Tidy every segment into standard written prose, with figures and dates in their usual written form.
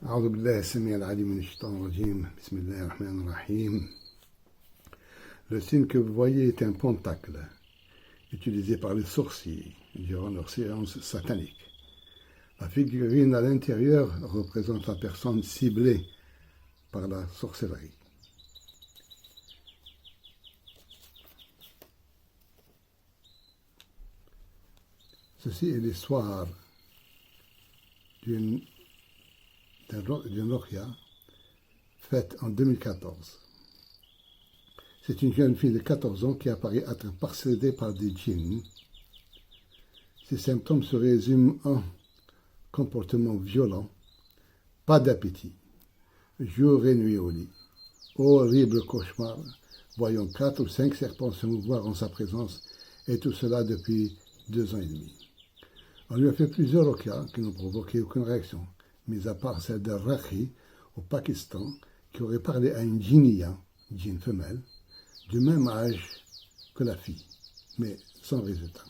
أعوذ بالله السميع العليم من الشيطان الرجيم. بسم الله الرحمن الرحيم. Le signe que vous voyez est un pentacle utilisé par les sorciers durant leurs séances sataniques. La figurine à l'intérieur représente la personne ciblée par la sorcellerie. Ceci est l'histoire d'une ruqya faite en 2014. C'est une jeune fille de 14 ans qui apparaît être possédée par des djinns. Ces symptômes se résument en comportement violent, pas d'appétit, jour et nuit au lit, horrible cauchemar, voyant 4 ou 5 serpents se mouvoir en sa présence, et tout cela depuis 2 ans et demi. On lui a fait plusieurs ruqyas qui n'ont provoqué aucune réaction, mis à part celle de Rakhi au Pakistan, qui aurait parlé à une djinniya, djinn femelle, du même âge que la fille, mais sans résultat.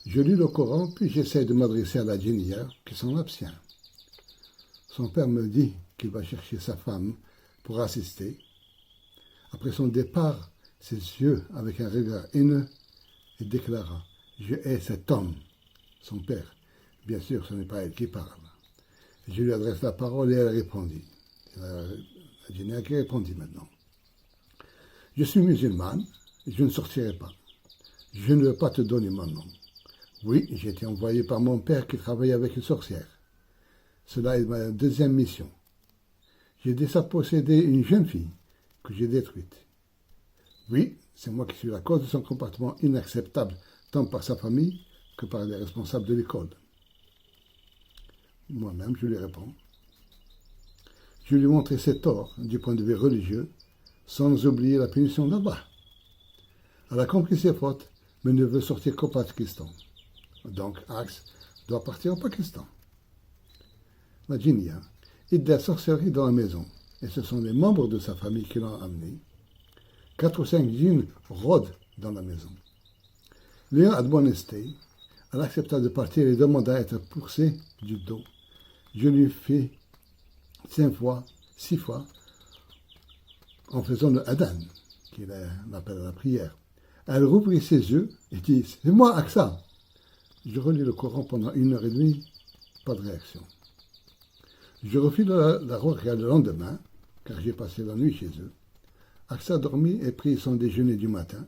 Je lis le Coran, puis j'essaie de m'adresser à la djinniya, qui s'en abstient. Son père me dit qu'il va chercher sa femme pour assister. Après son départ, ses yeux, avec un regard haineux, il déclara « Je hais cet homme ». Son père. Bien sûr, ce n'est pas elle qui parle. Je lui adresse la parole et elle répondit. La djinniya qui répondit maintenant. Je suis musulmane, je ne sortirai pas. Je ne veux pas te donner mon nom. Oui, j'ai été envoyé par mon père qui travaillait avec une sorcière. Cela est ma deuxième mission. J'ai déjà possédé une jeune fille que j'ai détruite. Oui, c'est moi qui suis la cause de son comportement inacceptable, tant par sa famille que par les responsables de l'école. Moi-même, je lui réponds. Je lui montre ses torts du point de vue religieux, sans oublier la punition d'Allah. Elle a compris ses fautes, mais ne veut sortir qu'au Pakistan. Donc, Axe doit partir au Pakistan. La djinniya, il y a de la sorcellerie dans la maison, et ce sont les membres de sa famille qui l'ont amené. 4 ou 5 djinns rôdent dans la maison. Léa a de bonne esté. Elle accepta de partir et demanda à être poussée du dos. Je lui fais 6 fois, en faisant le adhan, qui est l'appel à la prière. Elle rouvrit ses yeux et dit « C'est moi, Aksa !» Je relis le Coran pendant 1h30, pas de réaction. Je refis la ruqya le lendemain, car j'ai passé la nuit chez eux. Aksa dormit et prit son déjeuner du matin.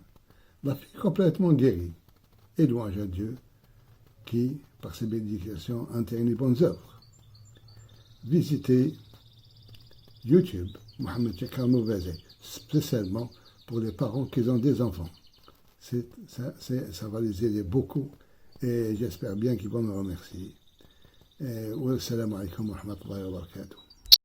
La fille complètement guérie, et louange à Dieu, qui, par ses bénédictions, interne les bonnes œuvres. Visitez YouTube, Mohamed Chakra Mouvazé, spécialement pour les parents qui ont des enfants. Ça va les aider beaucoup et j'espère bien qu'ils vont me remercier. Wassalamu alaikum wa rahmatullahi wa barakatuh.